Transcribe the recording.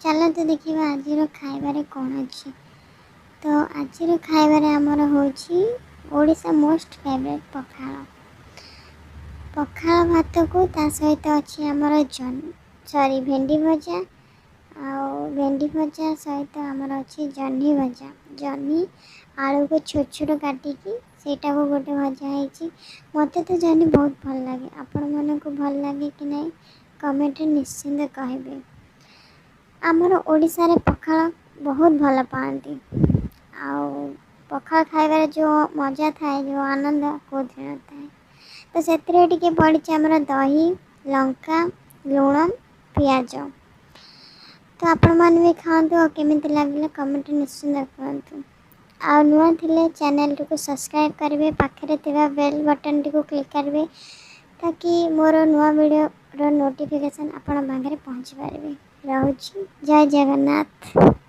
चलते देखा आज खाइबार कौन अच्छी। तो आज खाइबार आमर होची ओडिशा मोस्ट फेवरेट पखाल। पखाल भात को ता सहित अच्छी आमर सॉरी भेंडी भजा भेंडी भजा सहित आमर अच्छी जह्नी भजा। जह्नी आलू को छोट छोट काटिकी सेटा को गोटे भजा है। मत तो जह्नी बहुत भल लगे। आपण मन को भल लगे कि नहीं कमेंट निश्चिंत कहे। आमर ओडिशा रे पखाल बहुत भल पाती। पखाल खाइबार जो मजा थाए जो आनंद कौन थाए। तो से पड़ी आमर दही लंका लुण पियाज। तो आपण मैंने भी खातु और केमी लगे कमेंट निश्चिंत करूँ। आ नुआ थिले चैनल टी को सब्सक्राइब करेंगे पाखे बेल बटन टी को क्लिक करेंगे ताकि मोर नुआ वीडियो नोटिफिकेशन आपण पाखे पहुँची पारे। रहुछि जय जगन्नाथ।